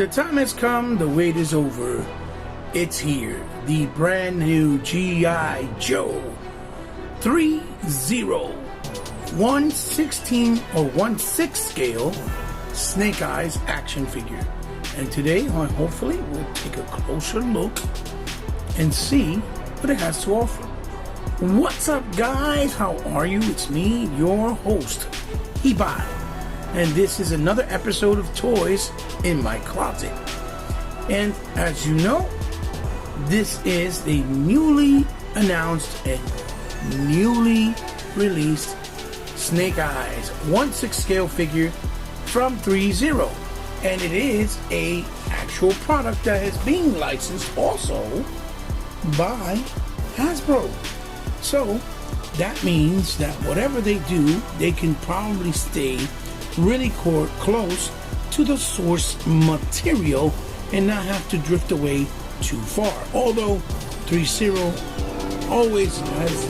The time has come, the wait is over. It's here, the brand new G.I. Joe 3-0 1/16 or 1/6 scale Snake Eyes action figure. And today, hopefully, we'll take a closer look and see what it has to offer. What's up, guys? How are you? It's me, your host, Ibai. And this is another episode of Toys in My Closet. And as you know, this is the newly announced and newly released Snake Eyes 1/6 scale figure from ThreeZero. And it is a actual product that is being licensed also by Hasbro. So that means that whatever they do, they can probably stay really close to the source material and not have to drift away too far. Although ThreeZero always has,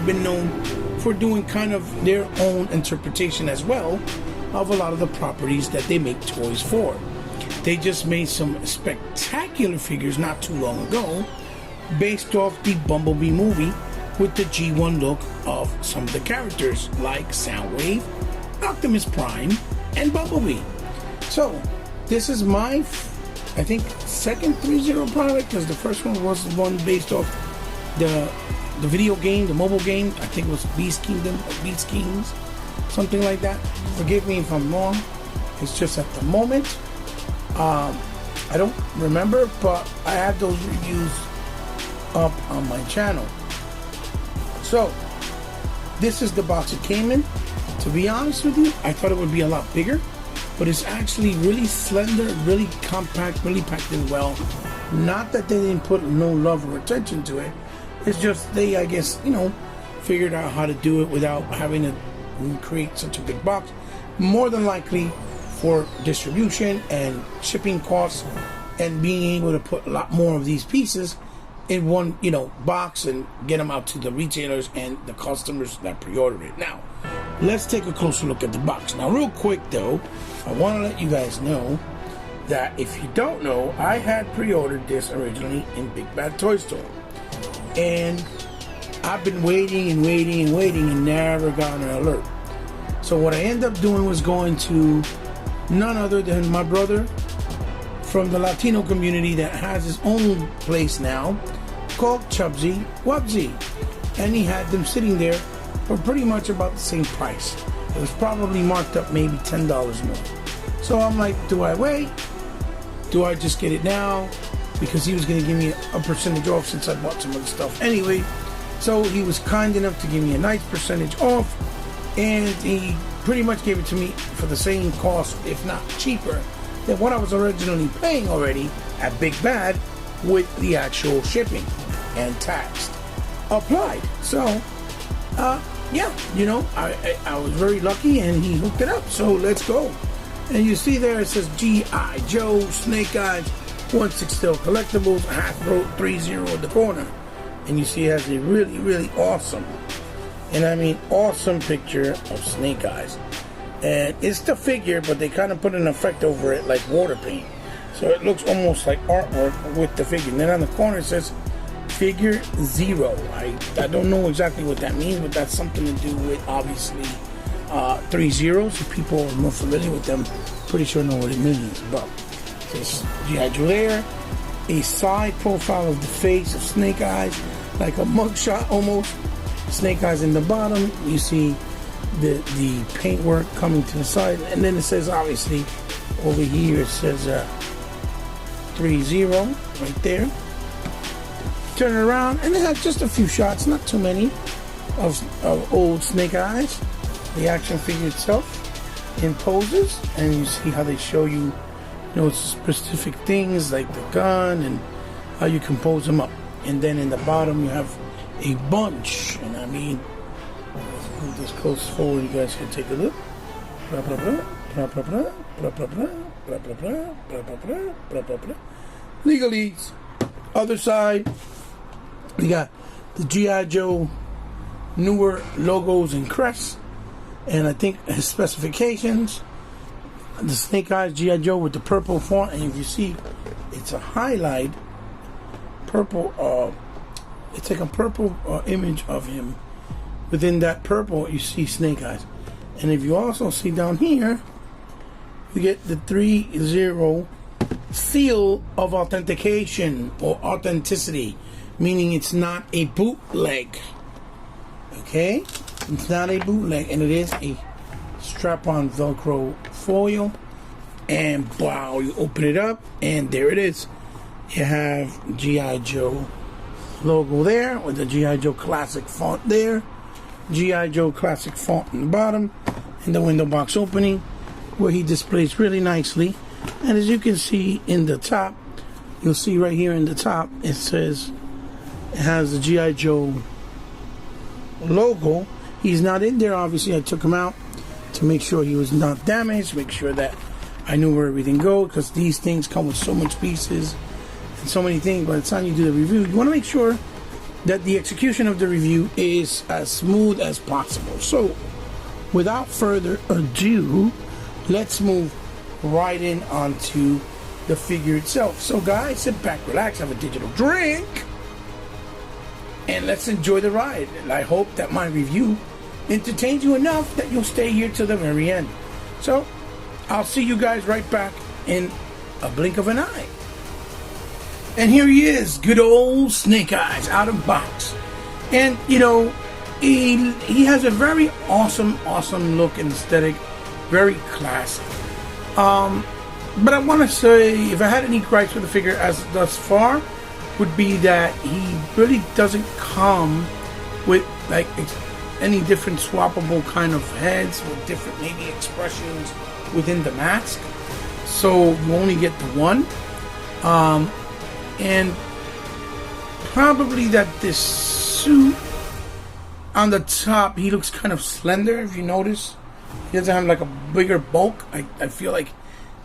been known for doing kind of their own interpretation as well of a lot of the properties that they make toys for. They just made some spectacular figures not too long ago based off the Bumblebee movie with the G1 look of some of the characters like Soundwave, Optimus Prime, and Bumblebee. So this is my, I think, second ThreeZero product, because the first one was the one based off the video game, the mobile game. I think it was Beast Kingdom or Beast Kings, something like that. Forgive me if I'm wrong. It's just at the moment, I don't remember, but I have those reviews up on my channel. So this is the box it came in. To be honest with you, I thought it would be a lot bigger, but it's actually really slender, really compact, really packed in well. Not that they didn't put no love or attention to it. It's just they, I guess, figured out how to do it without having to create such a big box. More than likely for distribution and shipping costs and being able to put a lot more of these pieces in one, box and get them out to the retailers and the customers that pre-ordered it. Now, let's take a closer look at the box. Now, real quick though, I want to let you guys know that if you don't know, I had pre-ordered this originally in Big Bad Toy Store. And I've been waiting and never got an alert. So what I ended up doing was going to none other than my brother from the Latino community that has his own place now called Chubsy Wubsy. And he had them sitting there for pretty much about the same price. It was probably marked up maybe $10 more. So I'm like, do I wait? Do I just get it now? Because he was going to give me a percentage off since I bought some of the stuff anyway. So he was kind enough to give me a nice percentage off, and he pretty much gave it to me for the same cost, if not cheaper, than what I was originally paying already at Big Bad with the actual shipping and tax applied. So, yeah, I was very lucky and he hooked it up. So let's go. And you see there it says G.I. Joe, Snake Eyes, 1/6 scale collectibles, Hasbro 3-0 in the corner. And you see it has a really, really awesome, and I mean awesome picture of Snake Eyes. And it's the figure, but they kind of put an effect over it like water paint. So it looks almost like artwork with the figure. And then on the corner it says Figure-0. I don't know exactly what that means, but that's something to do with, obviously, 3-0. So people are more familiar with them, pretty sure know what it means. But there's G.I. Joe there. A side profile of the face of Snake Eyes, like a mugshot almost. Snake Eyes in the bottom. You see the paintwork coming to the side, and then it says, obviously, over here it says 3-0 right there. Turn it around, and it has just a few shots, not too many, of old Snake Eyes. The action figure itself in poses, and you see how they show you, specific things like the gun and how you can pose them up. And then in the bottom you have a bunch, and I mean, let's move this close forward, you guys can take a look. Legalese. Other side, we got the G.I. Joe newer logos and crests, and I think his specifications. the Snake Eyes G.I. Joe with the purple font, and if you see, it's a highlight purple. It's like a purple image of him. Within that purple, you see Snake Eyes, and if you also see down here, you get the 3-0 seal of authentication or authenticity, meaning it's not a bootleg. Okay, it's not a bootleg, and it is a strap-on Velcro foil. And wow, you open it up, and there it is. You have G.I. Joe logo there with the G.I. Joe Classic font there, G.I. Joe Classic font in the bottom, and the window box opening where he displays really nicely. And as you can see in the top, you'll see right here in the top, it says, it has the G.I. Joe logo. He's not in there, obviously. I took him out to make sure he was not damaged, make sure that I knew where everything goes, because these things come with so much pieces and so many things. By the time you do the review, you want to make sure that the execution of the review is as smooth as possible. So without further ado, let's move right in onto the figure itself. So guys, sit back, relax, have a digital drink, and let's enjoy the ride. And I hope that my review entertains you enough that you'll stay here till the very end. So I'll see you guys right back in a blink of an eye. And here he is, good old Snake Eyes, out of box. And you know, he has a very awesome look and aesthetic, very classic. But I want to say, if I had any gripes with the figure as thus far, would be that he really doesn't come with like any different swappable kind of heads with different maybe expressions within the mask. So you only get the one. And probably that this suit on the top, he looks kind of slender, if you notice. He doesn't have like a bigger bulk. I feel like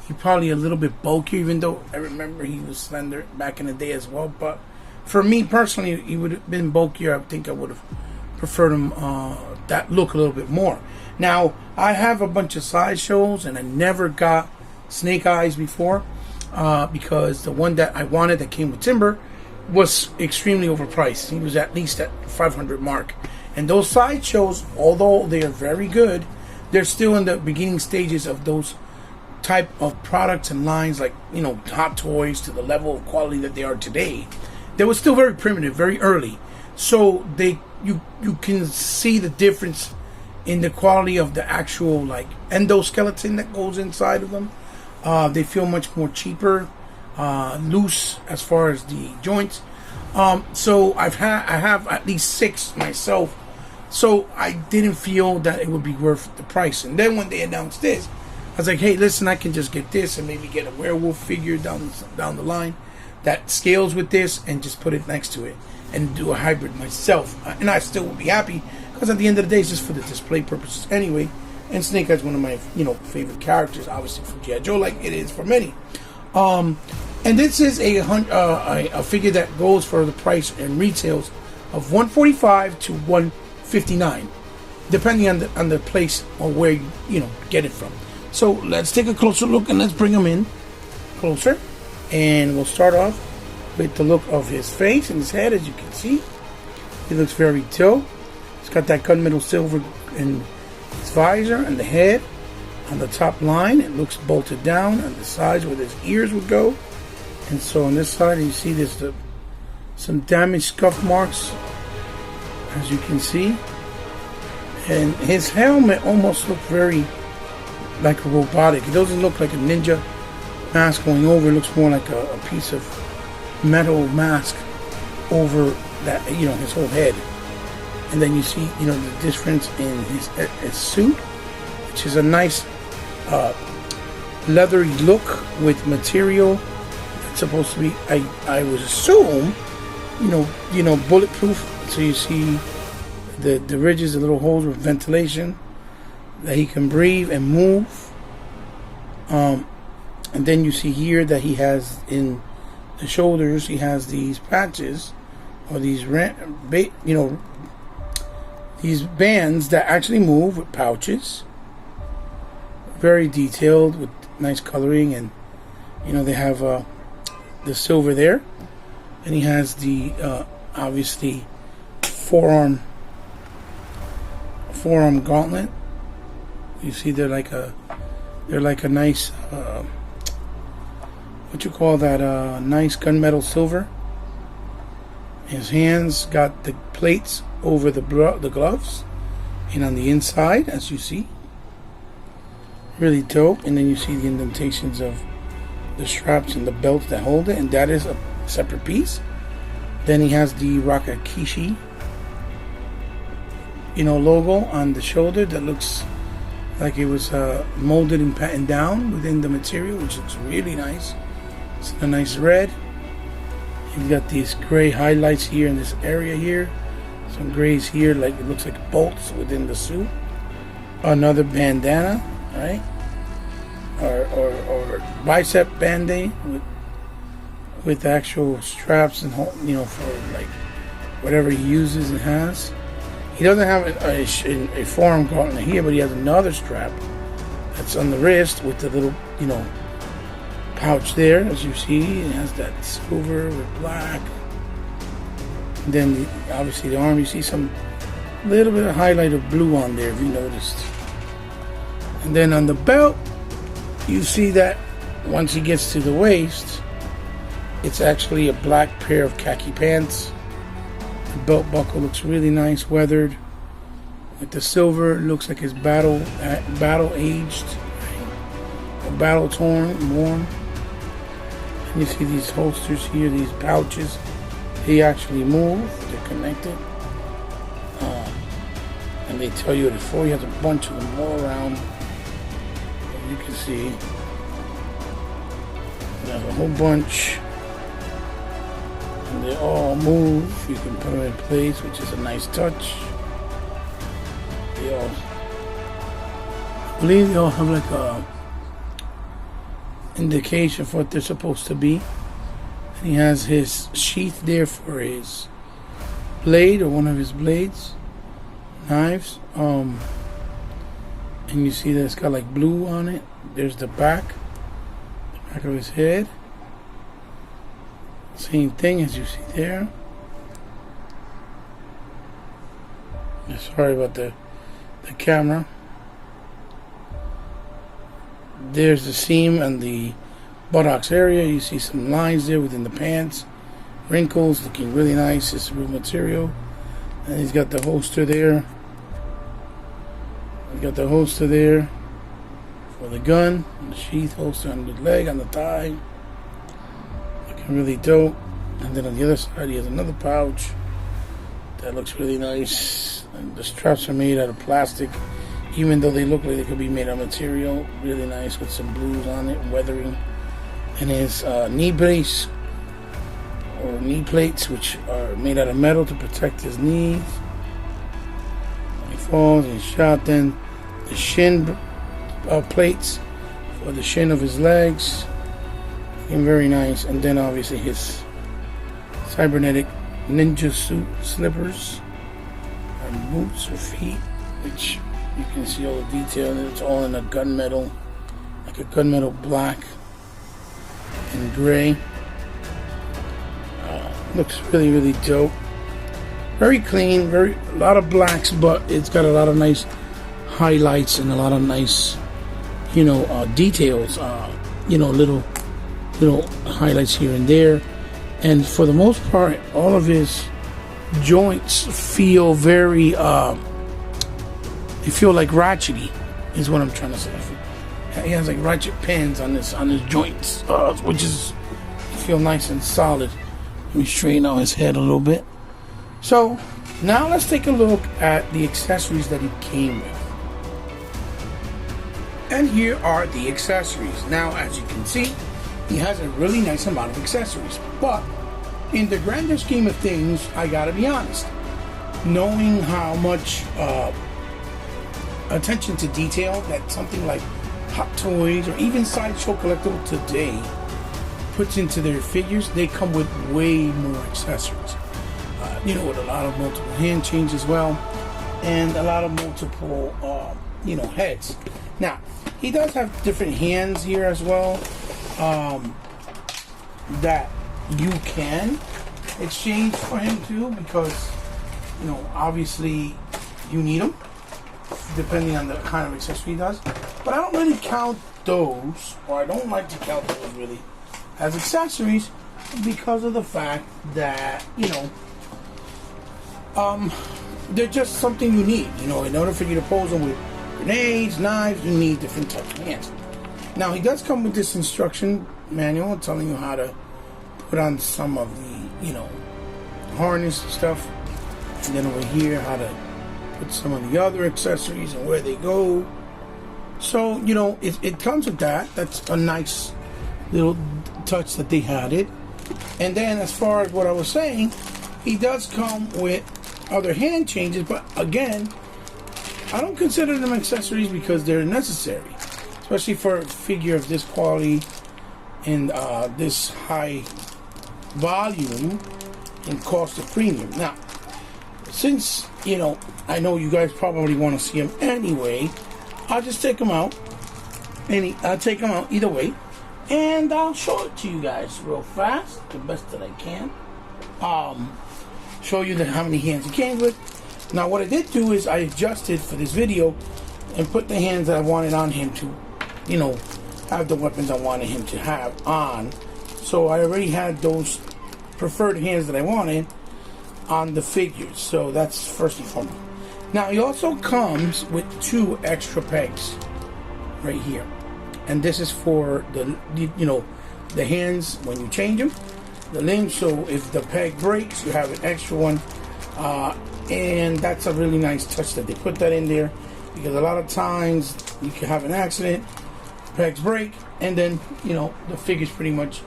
he probably a little bit bulkier, even though I remember he was slender back in the day as well. But for me personally, he would have been bulkier. I think I would have preferred him that look a little bit more. Now, I have a bunch of sideshows, and I never got Snake Eyes before because the one that I wanted that came with Timber was extremely overpriced. He was at least at $500 mark. And those sideshows, although they are very good, they're still in the beginning stages of those type of products and lines, like, you know, Hot Toys, to the level of quality that they are today. They were still very primitive, very early. So you can see the difference in the quality of the actual like endoskeleton that goes inside of them. They feel much more cheaper, loose as far as the joints. So I have at least 6 myself. So I didn't feel that it would be worth the price. And then when they announced this, I was like, hey, listen, I can just get this and maybe get a werewolf figure down the line that scales with this and just put it next to it and do a hybrid myself. And I still would be happy, because at the end of the day, it's just for the display purposes anyway. And Snake Eyes is one of my, you know, favorite characters, obviously, from G.I. Joe, like it is for many. And this is a figure that goes for the price and retails of $145 to $159, depending on the place or where you get it from. So let's take a closer look and let's bring him in closer, and we'll start off with the look of his face and his head. As you can see, he looks very dope. He's got that gunmetal silver in his visor and the head. On the top line, it looks bolted down on the sides where his ears would go. And so on this side, you see there's some damaged scuff marks, as you can see. And his helmet almost looks very like a robotic. It doesn't look like a ninja mask going over. It looks more like a piece of metal mask over that, his whole head. And then you see, the difference in his suit, which is a nice leathery look with material that's supposed to be, I would assume, bulletproof. So you see the ridges, the little holes with ventilation that he can breathe and move. And then you see here that he has in the shoulders, he has these patches or these these bands that actually move with pouches. Very detailed with nice coloring, and you know they have the silver there, and he has the obviously forearm gauntlet. You see they're like a nice what you call that, nice gunmetal silver. His hands got the plates over the gloves, and on the inside, as you see, really dope. And then you see the indentations of the straps and the belts that hold it, and that is a separate piece. Then he has the Rakakishi, you know, logo on the shoulder that looks like it was molded and patterned down within the material, which looks really nice. It's a nice red. You've got these gray highlights here in this area here. Some grays here, like it looks like bolts within the suit. Another bandana, right? Or bicep band-aid with actual straps and, you know, for like whatever he uses and has. He doesn't have a forearm gauntlet here, but he has another strap that's on the wrist with the little, you know, pouch there, as you see. It has that silver with black. And then obviously the arm, you see some little bit of highlight of blue on there, if you noticed. And then on the belt, you see that once he gets to the waist, it's actually a black pair of khaki pants. The belt buckle looks really nice, weathered. With the silver, it looks like it's battle aged, or battle torn, worn. And you see these holsters here, these pouches. They actually move, they're connected. And they tell you before, he has a bunch of them all around. As you can see, there's a whole bunch. And they all move. You can put them in place, which is a nice touch. They all, I believe they all have like a indication of what they're supposed to be. And he has his sheath there for his blade, or one of his blades, knives. And you see that it's got like blue on it. There's the back of his head. Same thing as you see there. Sorry about the camera. There's the seam and the buttocks area. You see some lines there within the pants. Wrinkles, looking really nice. It's real material. And he's got the holster there. He's got the holster there for the gun. And the sheath holster on the leg, on the thigh. Looking really dope. And then on the other side, he has another pouch that looks really nice. And the straps are made out of plastic, even though they look like they could be made out of material. Really nice, with some blues on it, weathering. And his knee brace, or knee plates, which are made out of metal to protect his knees. When he falls, he's shot. Then the shin plates for the shin of his legs. Looking very nice. And then obviously his cybernetic ninja suit slippers, or boots or feet, which you can see all the detail. It's all in a gunmetal, like a gunmetal black and gray. Looks really, really dope. Very clean, a lot of blacks, but it's got a lot of nice highlights and a lot of nice, you know, details. You know, little highlights here and there. And for the most part, all of his joints feel very, they feel like ratchety, is what I'm trying to say. He has like ratchet pins on his joints, which is feel nice and solid. Let me straighten out his head a little bit. So now let's take a look at the accessories that he came with. And here are the accessories. Now, as you can see, he has a really nice amount of accessories. But in the grander scheme of things, I gotta be honest, knowing how much attention to detail that something like Hot Toys or even Sideshow Collectible today puts into their figures, they come with way more accessories. You know, with a lot of multiple hand chains as well, and a lot of multiple, you know, heads. Now, He does have different hands here as well, that you can exchange for him too, because, you know, obviously you need them depending on the kind of accessory he does. But I don't really count those, or I don't like to count those really as accessories, because of the fact that, you know, they're just something you need. You know, in order for you to pose them with grenades, knives, you need different types of hands. Now, he does come with this instruction manual telling you how to put on some of the, you know, harness stuff, and then over here how to put some of the other accessories and where they go. So, you know, it comes with that. That's a nice little touch that they had it. And then as far as what I was saying, he does come with other hand changes, but again, I don't consider them accessories because they're necessary, especially for a figure of this quality and this high volume and cost of premium. Now, since, you know, I know you guys probably want to see them anyway, I'll just take them out. I'll take them out either way, and I'll show it to you guys real fast, the best that I can. Show you how many hands he came with. Now, what I did do is I adjusted for this video and put the hands that I wanted on him to, you know, have the weapons I wanted him to have on. So I already had those preferred hands that I wanted on the figures. So that's first and foremost. Now, he also comes with 2 extra pegs right here. And this is for the, you know, the hands when you change them, the limbs. So if the peg breaks, you have an extra one. And that's a really nice touch that they put that in there, because a lot of times you can have an accident, pegs break, and then, you know, the figure's pretty much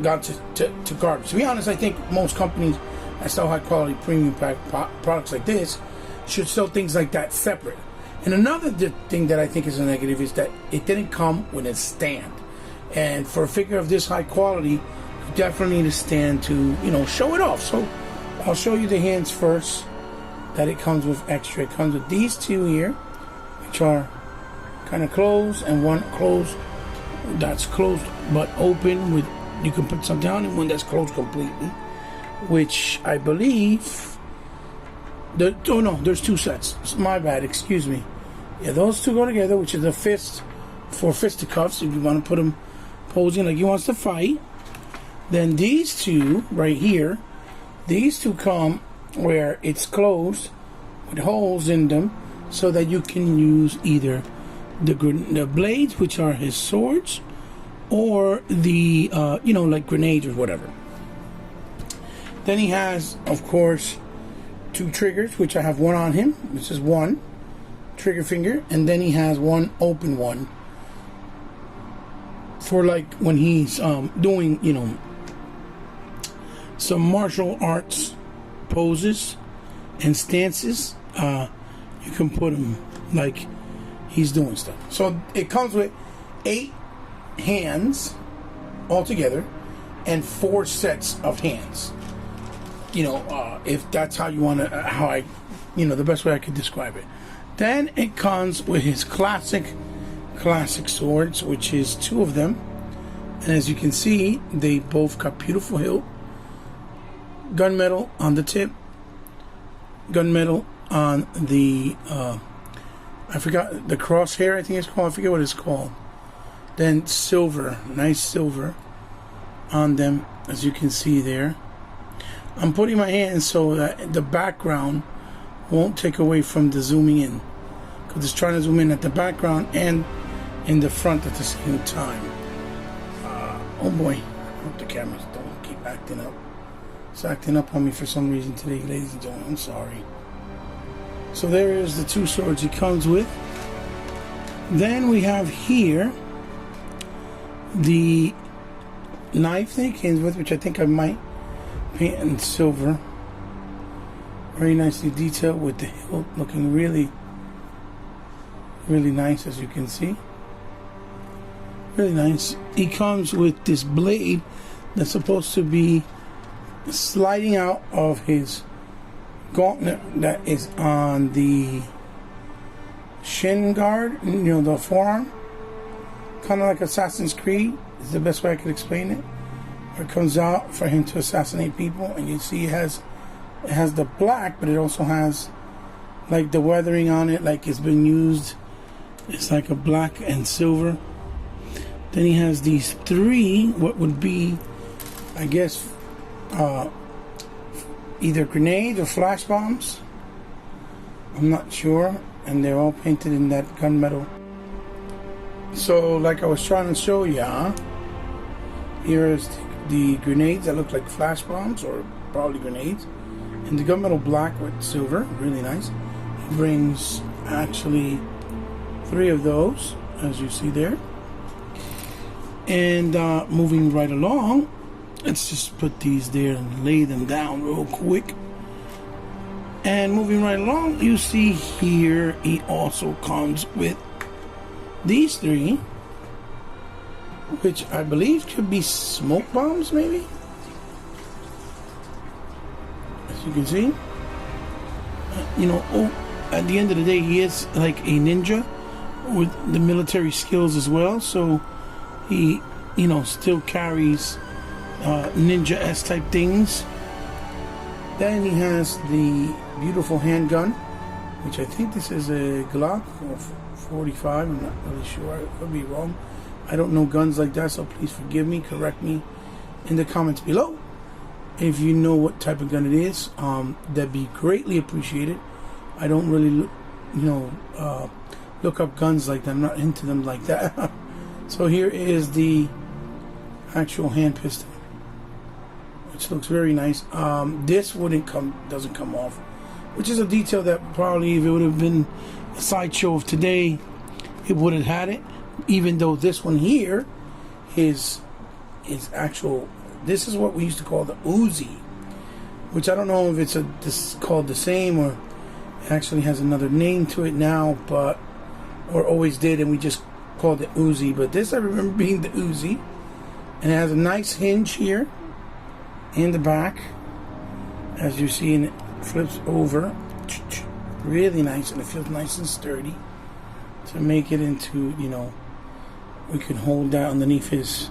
gone to garbage. To be honest, I think most companies that sell high quality premium products like this should sell things like that separate. And another thing that I think is a negative is that it didn't come with a stand. And for a figure of this high quality, you definitely need a stand to, you know, show it off. So I'll show you the hands first that it comes with extra. It comes with these 2 here, which are kind of closed, and one closed that's closed but open with, you can put something on, and one that's closed completely, which I believe, oh no, there's 2 sets. It's my bad, excuse me. Yeah, those 2 go together, which is a fist for fisticuffs if you want to put them posing like he wants to fight. Then these 2 right here, these 2 come where it's closed with holes in them, so that you can use either the blades, which are his swords, or the you know, like grenades or whatever. Then he has, of course, 2 triggers, which I have one on him. This is one trigger finger, and then he has one open one for like when he's doing, you know, some martial arts poses and stances. You can put him like he's doing stuff. So it comes with 8 hands altogether and 4 sets of hands. You know, if that's how you want to, how I, you know, the best way I could describe it. Then it comes with his classic swords, which is 2 of them. And as you can see, they both got beautiful hilt, gunmetal on the tip, gunmetal on the I forgot the crosshair, I think it's called, I forget what it's called. Then silver, nice silver on them, as you can see there. I'm putting my hands so that the background won't take away from the zooming in, because it's trying to zoom in at the background and in the front at the same time. Oh boy, I hope the cameras don't keep acting up. It's acting up on me for some reason today, ladies and gentlemen. I'm sorry. So there is the 2 swords he comes with. Then we have here the knife that he came with, which I think I might paint in silver. Very nicely detailed with the hilt looking really, really nice, as you can see. Really nice. He comes with this blade that's supposed to be sliding out of his gauntlet that is on the shin guard, you know, the forearm, kind of like Assassin's Creed is the best way I could explain it. Where it comes out for him to assassinate people, and you see it has the black, but it also has like the weathering on it, like it's been used. It's like a black and silver. Then he has these three, what would be, I guess, either grenades or flash bombs. I'm not sure. And they're all painted in that gunmetal. So, like I was trying to show ya, here's the grenades that look like flash bombs, or probably grenades. And the gunmetal black with silver, really nice. He brings actually 3 of those, as you see there. And moving right along, let's just put these there and lay them down real quick. And moving right along, you see here he also comes with these 3, which I believe could be smoke bombs, maybe. As you can see, you know, at the end of the day, he is like a ninja with the military skills as well. So he, you know, still carries ninja-esque type things. Then he has the beautiful handgun, which I think this is a Glock or 45. I'm not really sure. I could be wrong. I don't know guns like that, so please forgive me. Correct me in the comments below if you know what type of gun it is. That'd be greatly appreciated. I don't really, look up guns like that. I'm not into them like that. So here is the actual hand pistol, which looks very nice. This doesn't come off, which is a detail that probably, if it would have been a sideshow of today, it would have had it. Even though this one here is actual. This is what we used to call the Uzi, which I don't know if this is called the same or it actually has another name to it now, or always did, and we just called it Uzi. But this I remember being the Uzi, and it has a nice hinge here in the back, as you see, and it flips over, really nice, and it feels nice and sturdy to make it into, you know, we can hold that underneath his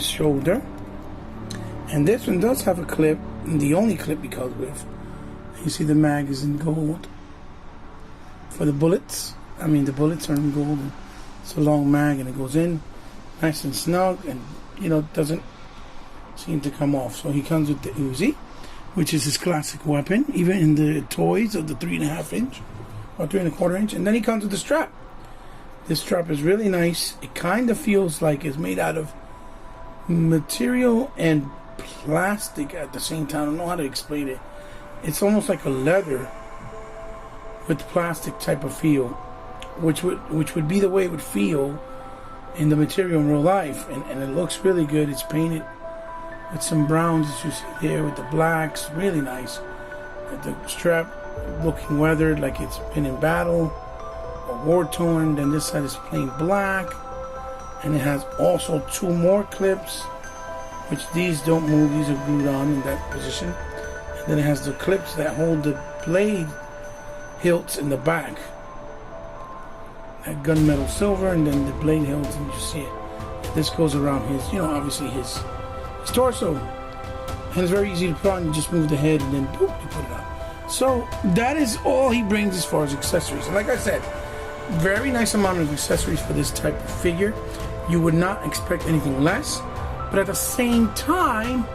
shoulder. And this one does have a clip, and the only clip he comes with. You see the mag is in gold for the bullets. I mean, the bullets are in gold. And it's a long mag, and it goes in nice and snug, and you know, doesn't seem to come off. So he comes with the Uzi, which is his classic weapon, even in the toys of the 3.5 inch or 3.25 inch. And then he comes with the strap. This strap is really nice. It kind of feels like it's made out of material and plastic at the same time. I don't know how to explain it. It's almost like a leather with plastic type of feel, which would be the way it would feel in the material in real life. And it looks really good. It's painted with some browns, as you see there, with the blacks. Really nice. With the strap looking weathered, like it's been in battle or war torn. Then this side is plain black, and it has also 2 more clips, which these don't move. These are glued on in that position. And then it has the clips that hold the blade hilts in the back, that gunmetal silver, and then the blade hilts, and you see it. This goes around his, you know, obviously his torso, and it's very easy to put on. You just move the head, and then boop, you put it on. So that is all he brings as far as accessories. And like I said, very nice amount of accessories for this type of figure. You would not expect anything less, but at the same time,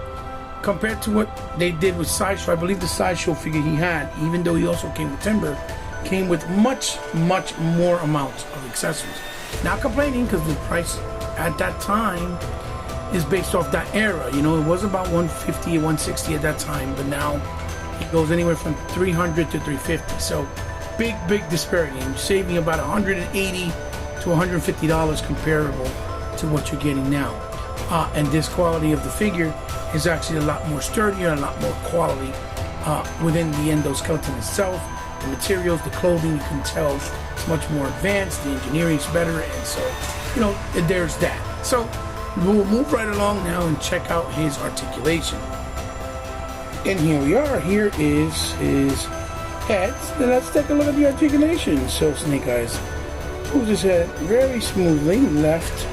compared to what they did with Sideshow, I believe the Sideshow figure he had, even though he also came with Timber, came with much more amounts of accessories. Not complaining, because the price at that time is based off that era. You know, it was about $150 or $160 at that time, but now it goes anywhere from $300 to $350. So big disparity. You're saving about $180 to $150 comparable to what you're getting now. And this quality of the figure is actually a lot more sturdier, a lot more quality within the endoskeleton itself. The materials, the clothing, you can tell it's much more advanced. The engineering is better, and so, you know, there's that. So we'll move right along now and check out his articulation. And here we are. Here is his heads, then let's take a look at the articulation. So Snake Eyes moves his head very smoothly, left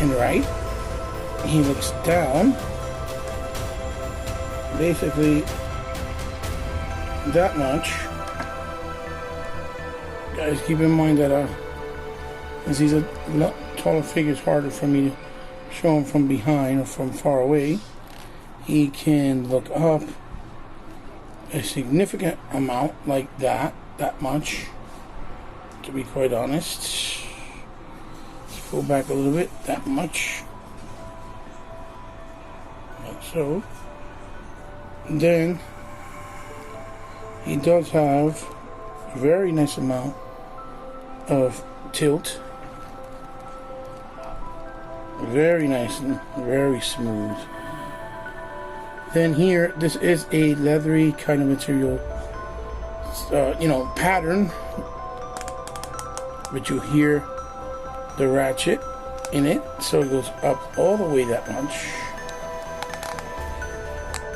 and right. He looks down, basically that much. Guys, keep in mind that as he's a lot taller figure, it's harder for me to show him from behind or from far away. He can look up a significant amount, like that much, to be quite honest. Let's go back a little bit, that much, like so. And then he does have a very nice amount of tilt, very nice and very smooth. Then here, this is a leathery kind of material, pattern, but you hear the ratchet in it, so it goes up all the way that much.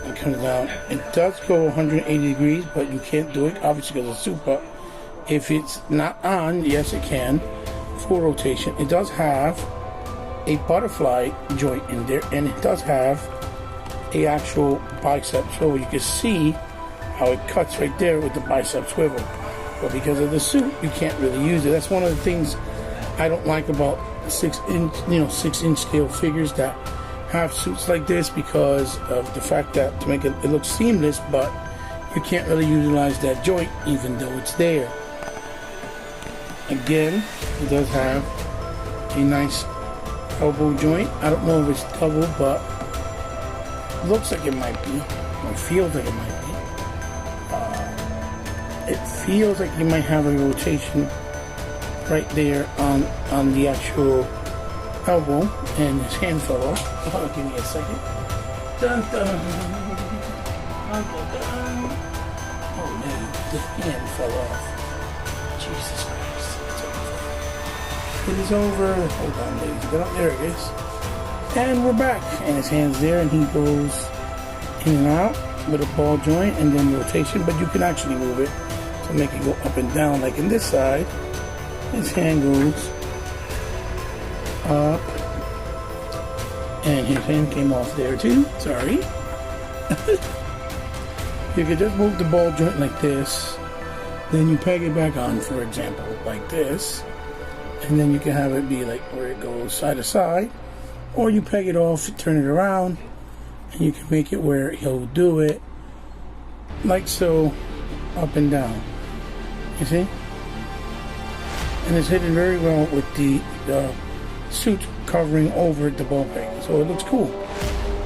It comes down. It does go 180 degrees, but you can't do it, obviously, because it's super. If it's not on, yes, it can. Full rotation. It does have a butterfly joint in there, and it does have a actual bicep swivel. You can see how it cuts right there with the bicep swivel, but because of the suit, you can't really use it. That's one of the things I don't like about 6-inch scale figures that have suits like this, because of the fact that to make it look seamless, but you can't really utilize that joint even though it's there. Again, it does have a nice elbow joint. I don't know if it's double, but looks like it might be, or feels like it might be. It feels like you might have a rotation right there on the actual elbow, and his hand fell off. Oh, give me a second. Dun, dun, dun, dun, dun. Oh man, the hand fell off. Jesus Christ. It is over. Hold on, ladies. There it is. And we're back, and his hand's there, and he goes in and out with a ball joint and then rotation, but you can actually move it to make it go up and down. Like in this side, his hand goes up, and his hand came off there too. Sorry. You can just move the ball joint like this, then you peg it back on, for example, like this, and then you can have it be like where it goes side to side. Or you peg it off, turn it around, and you can make it where he'll do it like so, up and down. You see? And it's hidden very well with the suit covering over the ball peg. So it looks cool.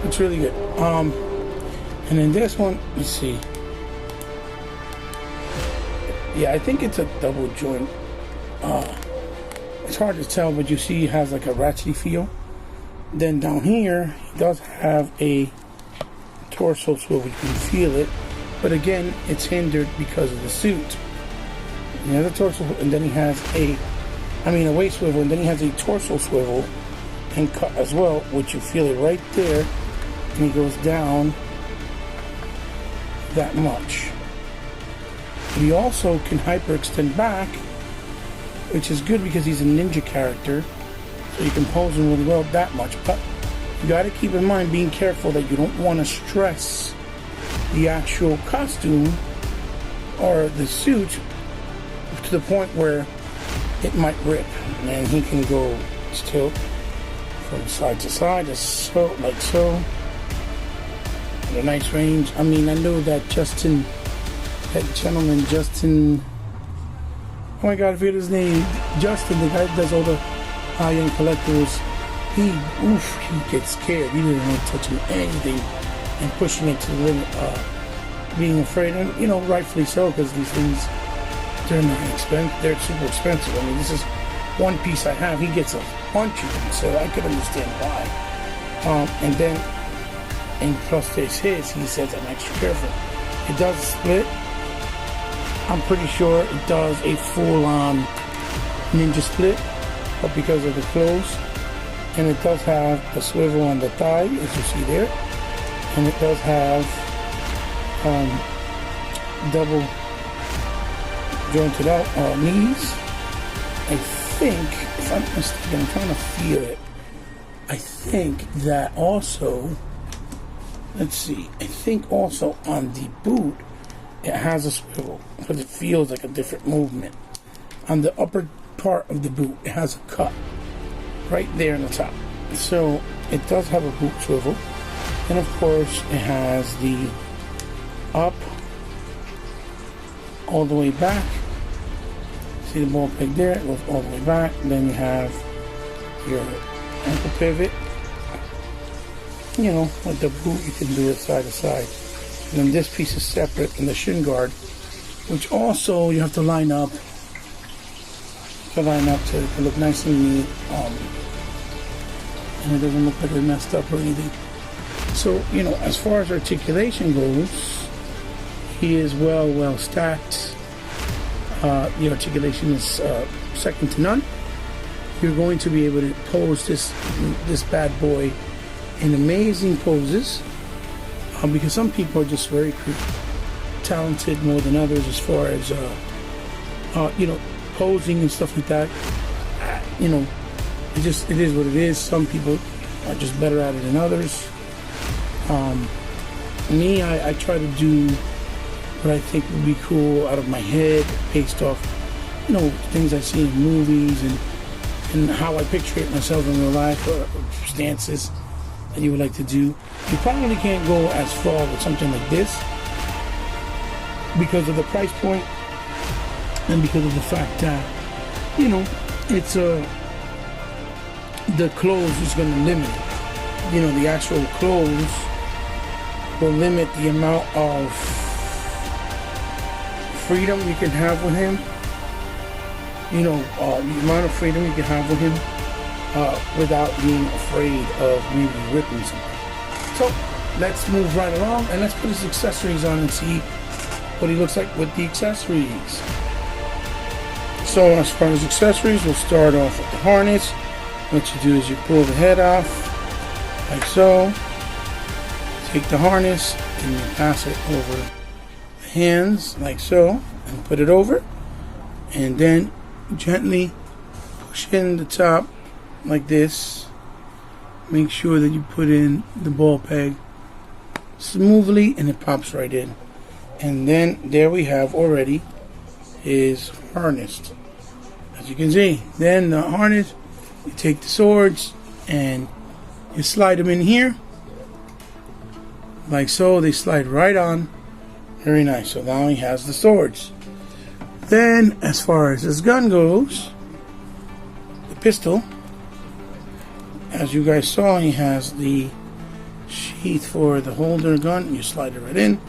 It's really good. And then this one, let's see. Yeah, I think it's a double joint. It's hard to tell, but you see it has like a ratchety feel. Then down here, he does have a torso swivel. You can feel it, but again, it's hindered because of the suit. He has a torso, and then he has a waist swivel, and then he has a torso swivel and cut as well, which you feel it right there, and he goes down that much. He also can hyperextend back, which is good because he's a ninja character. So you can pose him really well that much, but you got to keep in mind being careful that you don't want to stress the actual costume or the suit to the point where it might rip. And he can go tilt from side to side, just so, like so, at a nice range. I mean, I know that Justin, oh my god, I forget his name, Justin, the guy that does all the high-end collectibles, he gets scared. He doesn't want to touch anything and pushing it to the limit, being afraid, and rightfully so, because these things, they're super expensive. I mean, this is one piece I have. He gets a bunch of them, so I could understand why. And plus there's his, he says I'm extra careful. It does split. I'm pretty sure it does a full-on ninja split, but because of the clothes, and it does have a swivel on the thigh, as you see there, and it does have double jointed out knees. I think, if I'm not mistaken, I'm trying to feel it. I think that also, let's see, I think also on the boot, it has a swivel, because it feels like a different movement. On the upper part of the boot, it has a cut right there in the top. So it does have a boot swivel. And of course, it has the up all the way back. See the ball peg there? It goes all the way back. Then you have your ankle pivot. You know, with the boot, you can do it side to side. And then this piece is separate from the shin guard, which also you have to line up. To look nice and neat. And it doesn't look like it's messed up or anything. So, you know, as far as articulation goes, he is well stacked. The articulation is second to none. You're going to be able to pose this bad boy in amazing poses, because some people are just very talented more than others as far as you know, posing and stuff like that. You know, it is what it is. Some people are just better at it than others. Me, I try to do what I think would be cool out of my head, based off, you know, things I see in movies and how I picture it myself in real life, or stances that you would like to do. You probably can't go as far with something like this because of the price point and because of the fact that, you know, it's the clothes is going to limit it. You know, the actual clothes will limit the amount of freedom you can have with him. You know, the amount of freedom you can have with him without being afraid of maybe ripping something. So let's move right along and let's put his accessories on and see what he looks like with the accessories. So as far as accessories, we'll start off with the harness. What you do is you pull the head off like so. Take the harness and you pass it over the hands like so and put it over, and then gently push in the top like this. Make sure that you put in the ball peg smoothly and it pops right in, and then there we have already is harnessed, as you can see. Then the harness, you take the swords and you slide them in here like so. They slide right on. Very nice. So now he has the swords. Then as far as his gun goes, the pistol, as you guys saw, he has the sheath for the holder gun. You slide it right in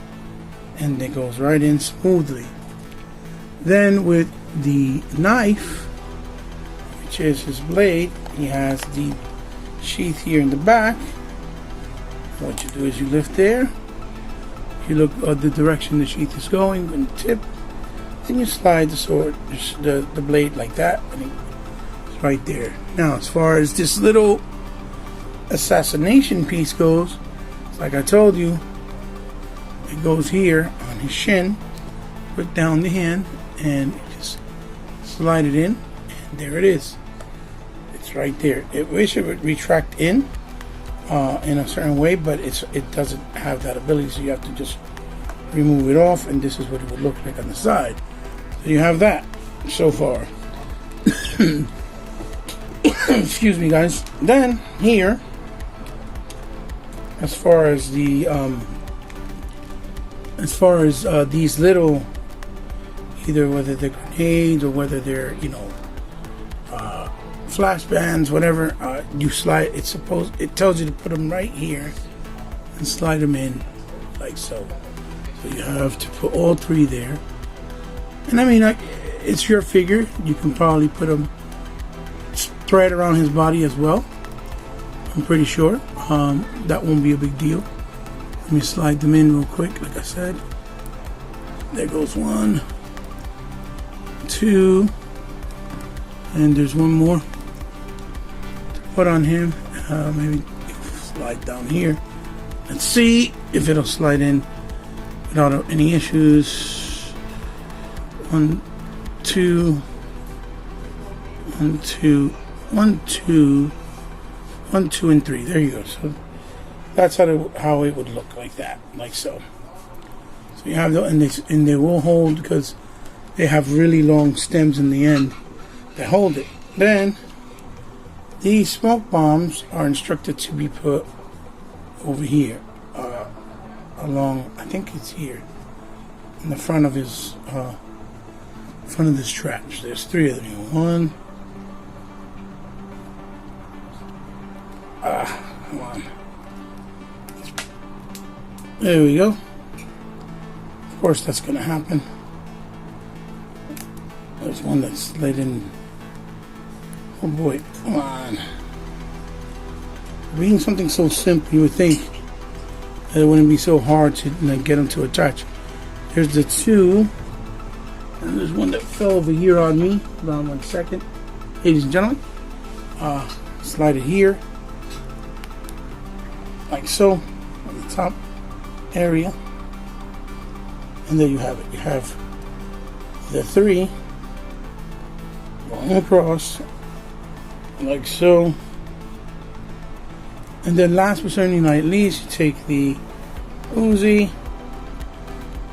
and it goes right in smoothly. Then with the knife, which is his blade, he has the sheath here in the back. What you do is you lift there, you look at the direction the sheath is going and the tip, then you slide the sword, the blade like that, and it's right there. Now as far as this little assassination piece goes, like I told you, it goes here on his shin, put down the hand and just slide it in, and there it is. It's right there. I wish it would retract in a certain way, but it doesn't have that ability, so you have to just remove it off, and this is what it would look like on the side. So you have that so far. Excuse me, guys. Then here, as far as the these little, either whether they're grenades or whether they're, you know, flash bands, whatever, you slide. It tells you to put them right here and slide them in like so. So you have to put all three there. And I mean, it's your figure. You can probably put them thread around his body as well. I'm pretty sure that won't be a big deal. Let me slide them in real quick. Like I said, there goes 1, 2, and there's one more to put on him. Maybe slide down here. Let's see if it'll slide in without any issues. 1, 2, 1, 2, 1, 2, 1, 2, and 3. There you go. So that's how it would look, like that, like so. So you have the, and they will hold because they have really long stems in the end that hold it. Then these smoke bombs are instructed to be put over here, along. I think it's here in the front of his traps. There's 3 of them. 1. Come on. There we go. Of course, that's going to happen. There's one that slid in. Oh boy, come on. Being something so simple, you would think that it wouldn't be so hard to get them to attach. There's the 2. And there's one that fell over here on me. Hold on 1 second. Ladies and gentlemen. Slide it here. Like so. On the top area. And there you have it. You have the 3 going across. Like so. And then last but certainly not least, you take the Uzi,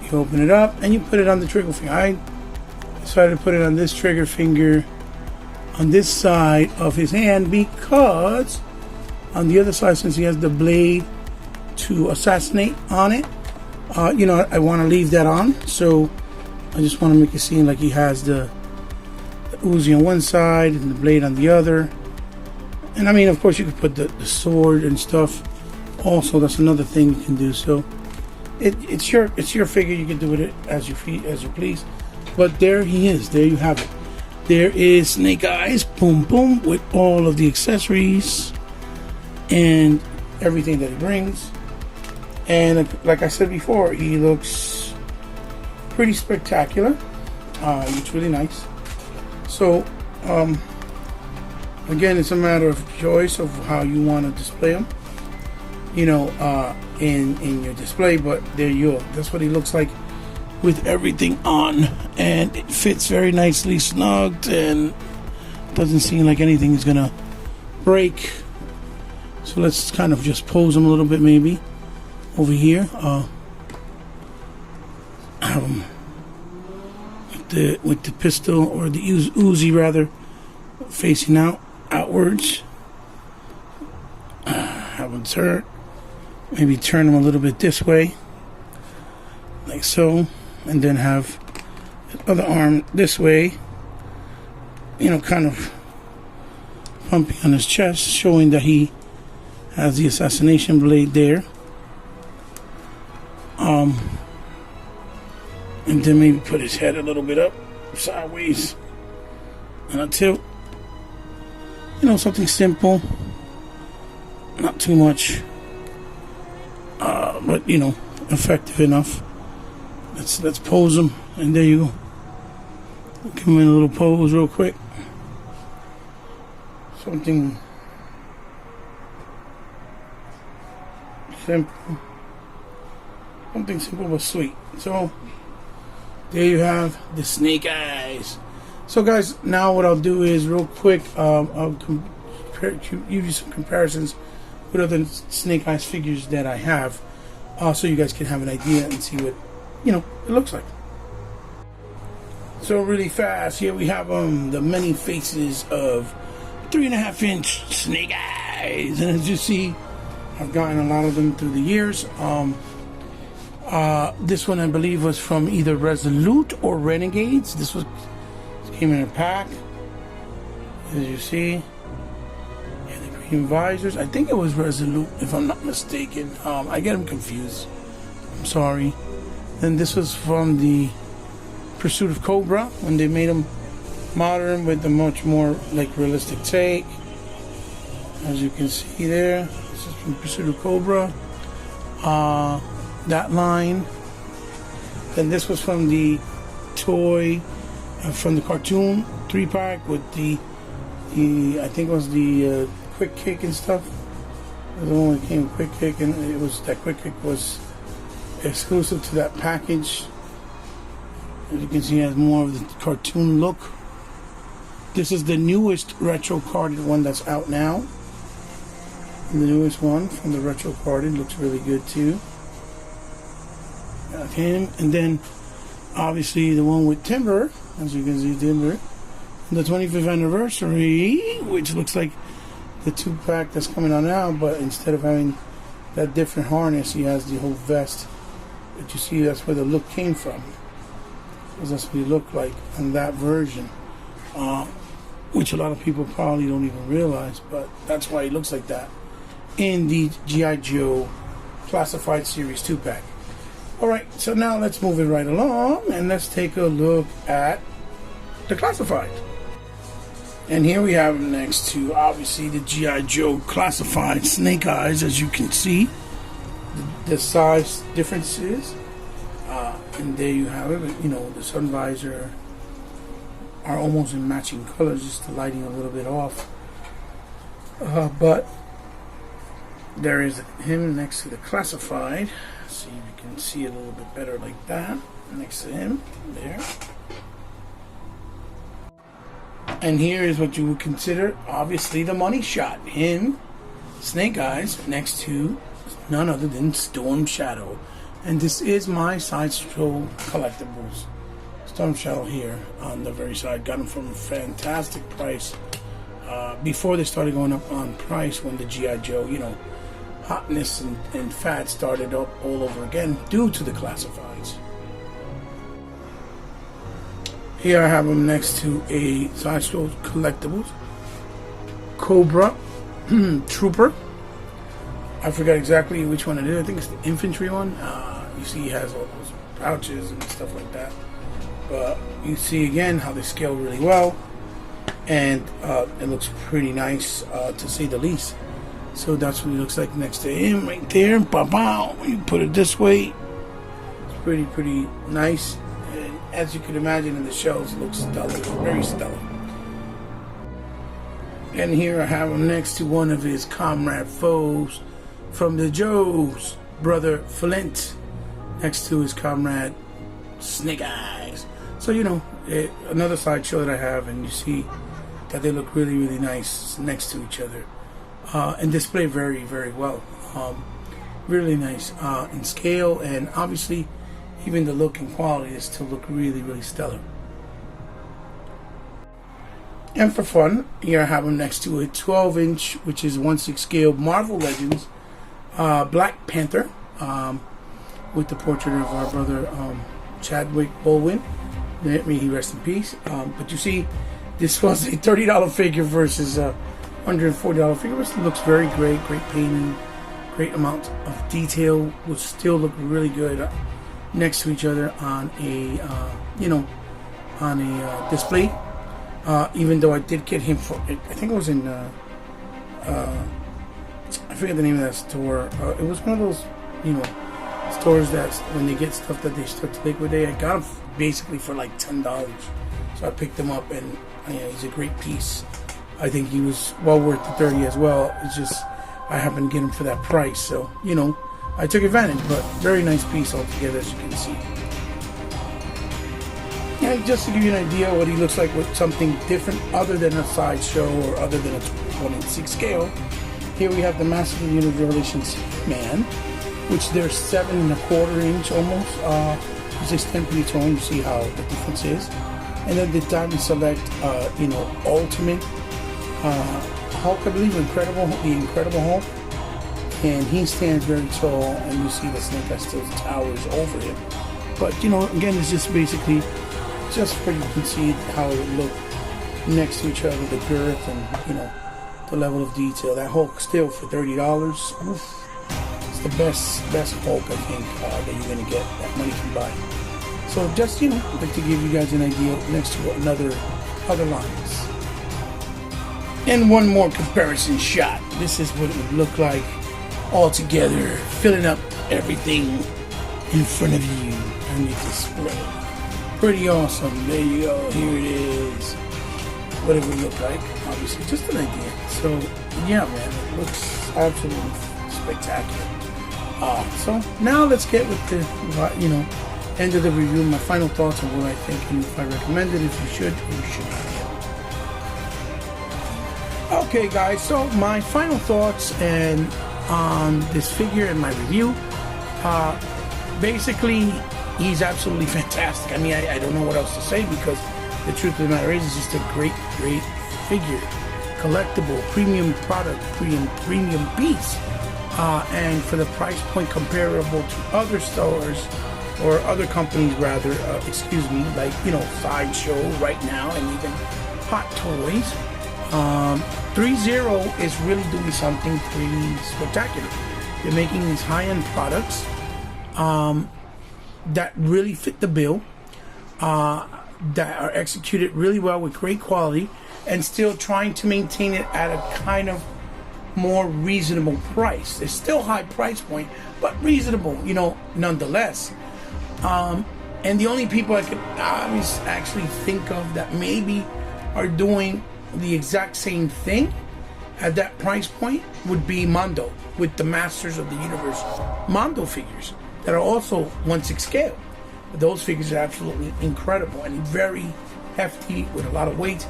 you open it up, and you put it on the trigger finger. I decided to put it on this trigger finger on this side of his hand because on the other side, since he has the blade to assassinate on it, I want to leave that on. So I just want to make it seem like he has the Uzi on one side and the blade on the other. And I mean, of course, you could put the sword and stuff. Also, that's another thing you can do. So it's your figure. You can do with it as you please. But there he is. There you have it. There is Snake Eyes, boom boom, with all of the accessories and everything that he brings. And like I said before, he looks pretty spectacular. He looks really nice. So again, it's a matter of choice of how you want to display them, in your display. But there you go. That's what he looks like with everything on, and it fits very nicely, snugged, and doesn't seem like anything is gonna break. So let's kind of just pose him a little bit, maybe over here. With the pistol, or the Uzi rather, facing outwards. Have him turn, maybe turn him a little bit this way, like so, and then have the other arm this way, kind of pumping on his chest, showing that he has the assassination blade there. And then maybe put his head a little bit up, sideways, and a tilt. Something simple, not too much, but effective enough. Let's pose him, and there you go. Give him in a little pose real quick. Something simple, but sweet. So there you have the Snake Eyes. So guys, now what I'll do is real quick, I'll give you some comparisons with other Snake Eyes figures that I have, so you guys can have an idea and see what it looks like. So really fast, here we have the many faces of 3.5-inch Snake Eyes, and as you see, I've gotten a lot of them through the years. This one I believe was from either Resolute or Renegades. This came in a pack, as you see. And the green visors. I think it was Resolute, if I'm not mistaken. I get them confused. I'm sorry. Then this was from the Pursuit of Cobra, when they made them modern with a much more realistic take. As you can see there, this is from Pursuit of Cobra. That line. Then this was from the toy, from the cartoon 3-pack with the I think it was the quick kick and stuff. The one that came quick kick, and that quick kick was exclusive to that package. As you can see, it has more of the cartoon look. This is the newest retro carded one that's out now. The newest one from the retro carded looks really good too. Got him, and then obviously the one with Timber, as you can see, Timber, the 25th anniversary, which looks like the 2-pack that's coming on now, but instead of having that different harness, he has the whole vest. But you see, that's where the look came from, because that's what he looked like in that version, which a lot of people probably don't even realize, but that's why he looks like that in the G.I. Joe Classified Series 2-pack. Alright, so now let's move it right along, and let's take a look at the Classified. And here we have him next to, obviously, the G.I. Joe Classified Snake Eyes, as you can see. The size differences. And there you have it. You know, the sun visor are almost in matching colors, just the lighting a little bit off. But there is him next to the Classified. See if you can see it a little bit better like that. Next to him, there. And here is what you would consider, obviously, the money shot. Him, Snake Eyes, next to none other than Storm Shadow. And this is my Sideshow Collectibles. Storm Shadow here on the very side. Got them from a fantastic price. Before they started going up on price, when the G.I. Joe, you know, hotness and fat started up all over again due to the Classifieds. Here I have them next to a Sideshow Collectibles Cobra Trooper. I forgot exactly which one it is. I think it's the infantry one. You see he has all those pouches and stuff like that. But you see again how they scale really well. And it looks pretty nice to say the least. So that's what it looks like next to him right there. Ba-bow. You put it this way. It's pretty nice. As you can imagine in the shells, it looks stellar, very stellar. And here I have him next to one of his comrade foes from the Joes, brother Flint, next to his comrade Snake Eyes. So, you know, another sideshow that I have, and you see that they look really, really nice next to each other. And display very, very well. Really nice in scale, and obviously even the look and quality is still look really, really stellar. And for fun, here I have them next to a 12-inch, which is 1/6 scale Marvel Legends Black Panther, with the portrait of our brother Chadwick Boseman. May he rest in peace. But you see, this was a $30 figure versus a $140 figure, which looks very great. Great painting, great amount of detail. Will still look really good next to each other on a display. Even though I did get him for, I think it was in I forget the name of that store. It was one of those, you know, stores that when they get stuff that they start to liquidate. I got him basically for like $10, so I picked him up, and he's a great piece. I think he was well worth the $30 as well. It's just I happened to get him for that price, so you know, I took advantage. But very nice piece altogether, as you can see. And just to give you an idea what he looks like with something different other than a sideshow or other than a 1/6 scale. Here we have the Master of Universe Relations Man, which they're 7 1/4 inch almost. It's extended pretty tone. You see how the difference is. And then the Diamond Select, Ultimate Hulk, I believe, the Incredible Hulk. And he stands very tall, and you see the Snake Eye still towers over him. But you know, again, it's just basically just where you can see how it would look next to each other, the girth and, you know, the level of detail. That Hulk still for $30. Oof. It's the best Hulk, I think, that you're going to get, that money can buy. So just, you know, like to give you guys an idea next to other lines. And one more comparison shot. This is what it would look like all together, filling up everything in front of you on your display. Pretty awesome. There you go. Here it is. What it would look like. Obviously, just an idea. So, yeah, man, it looks absolutely spectacular. So now let's get with the, you know, end of the review, my final thoughts on what I think and if I recommend it, if you should or you should not. Okay guys, so my final thoughts and on this figure and my review. Basically, he's absolutely fantastic. I mean, I don't know what else to say, because the truth of the matter is, it's just a great figure, collectible, premium product, premium piece, and for the price point comparable to other stores or other companies rather, excuse me, like, you know, Sideshow right now, and even Hot Toys. ThreeZero is really doing something pretty spectacular. They're making these high-end products that really fit the bill, that are executed really well with great quality, and still trying to maintain it at a kind of more reasonable price. It's still high price point, but reasonable, you know, nonetheless. And the only people I could actually think of that maybe are doing the exact same thing at that price point would be Mondo, with the Masters of the Universe Mondo figures that are also 1/6 scale. Those figures are absolutely incredible and very hefty with a lot of weight,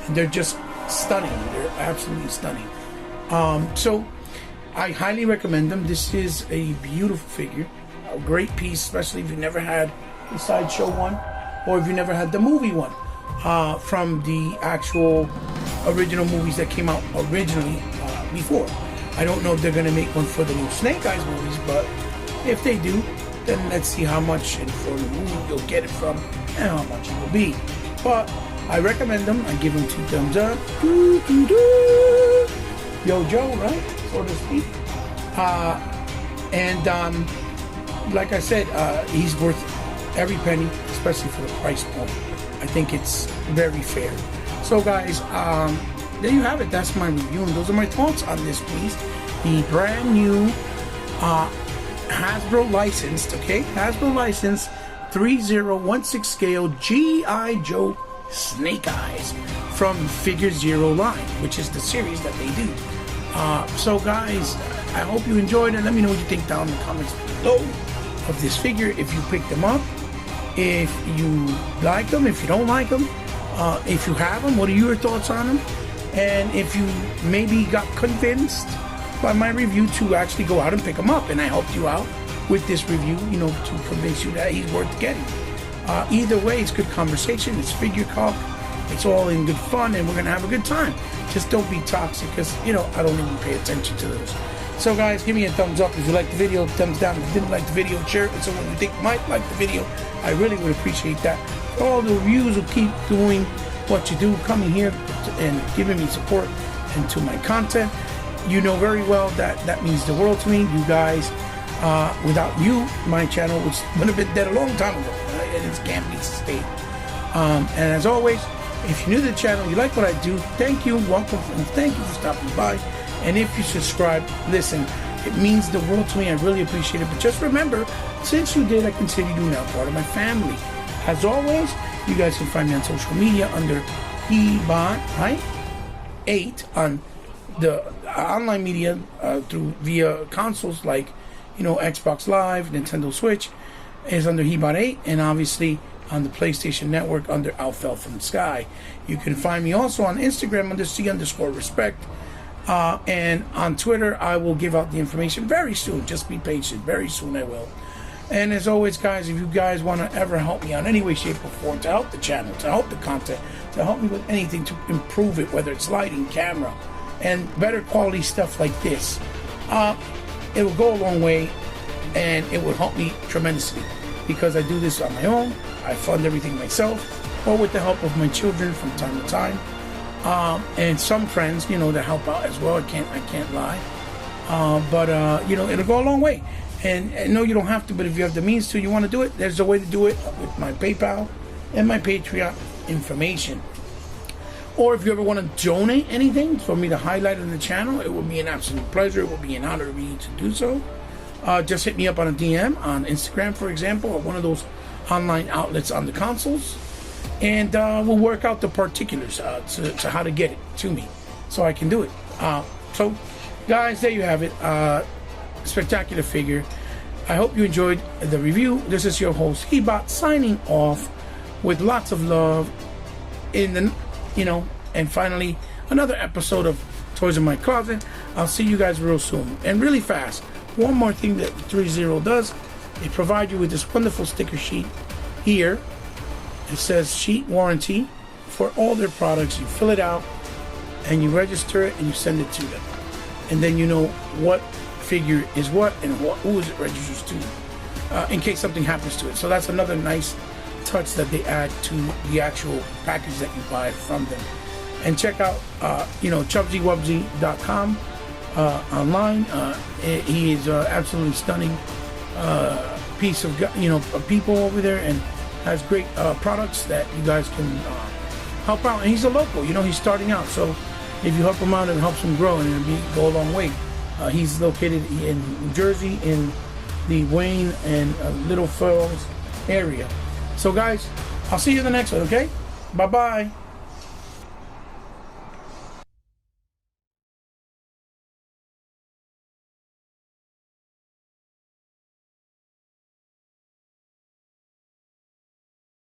and they're just stunning. They're absolutely stunning. So I highly recommend them. This is a beautiful figure, a great piece, especially if you never had the Sideshow one, or if you never had the movie one, from the actual original movies that came out originally before. I don't know if they're going to make one for the new Snake Eyes movies, but if they do, then let's see how much and for the movie you'll get it from and how much it will be. But I recommend them. I give them 2 thumbs up. Yo Joe, right? So to speak. Like I said, he's worth every penny, especially for the price point. I think it's very fair. So guys, there you have it. That's my review, and those are my thoughts on this piece. The brand new Hasbro licensed, okay? Hasbro licensed 3/0 1/6 scale G.I. Joe Snake Eyes from Figure-0 line, which is the series that they do. So guys, I hope you enjoyed it. Let me know what you think down in the comments below of this figure. If you picked them up, if you like them, if you don't like them, if you have them, what are your thoughts on them? And if you maybe got convinced by my review to actually go out and pick them up, and I helped you out with this review, you know, to convince you that he's worth getting. Either way, it's good conversation, it's figure talk, it's all in good fun, and we're gonna have a good time. Just don't be toxic, because, you know, I don't even pay attention to those. So guys, give me a thumbs up if you liked the video, thumbs down if you didn't like the video, share it with someone you think might like the video. I really would appreciate that. All the reviews will keep doing what you do, coming here and giving me support and to my content. You know very well that that means the world to me. You guys, without you, my channel would have been dead a long time ago, and it can't be sustained. And as always, if you're new to the channel, you like what I do, thank you, welcome, and thank you for stopping by. And if you subscribe, listen, it means the world to me. I really appreciate it. But just remember, since you did, I consider you now part of my family. As always, you guys can find me on social media under Hebot, right? 8 on the online media via consoles like, you know, Xbox Live, Nintendo Switch is under Hebot 8, and obviously on the PlayStation Network under Alfel from the Sky. You can find me also on Instagram under C_respect. And on Twitter, I will give out the information very soon. Just be patient. Very soon I will. And as always, guys, if you guys want to ever help me on any way, shape, or form, to help the channel, to help the content, to help me with anything to improve it, whether it's lighting, camera, and better quality stuff like this, it will go a long way, and it will help me tremendously, because I do this on my own. I fund everything myself, or with the help of my children from time to time. And some friends, you know, to help out as well. I can't lie. But you know, it'll go a long way. And no, you don't have to, but if you have the means to, you want to do it, there's a way to do it with my PayPal and my Patreon information. Or if you ever want to donate anything for me to highlight on the channel, it would be an absolute pleasure. It would be an honor for you to do so. Just hit me up on a DM on Instagram, for example, or one of those online outlets on the consoles. And we'll work out the particulars to how to get it to me so I can do it. So, guys, there you have it. Spectacular figure. I hope you enjoyed the review. This is your host, Hebot, signing off with lots of love in the, and finally, another episode of Toys in My Closet. I'll see you guys real soon. And really fast, one more thing that ThreeZero does, they provide you with this wonderful sticker sheet here. It says sheet warranty for all their products. You fill it out and you register it and you send it to them. And then you know what figure is what and who is it registers to, in case something happens to it. So that's another nice touch that they add to the actual package that you buy from them. And check out chubsywubsy.com online. He is absolutely stunning piece of people over there, and has great products that you guys can help out. And he's a local, he's starting out, so if you help him out, it helps him grow, and it'll go a long way. He's located in New Jersey, in the Wayne and Little Falls area. So guys, I'll see you in the next one, okay? Bye-bye.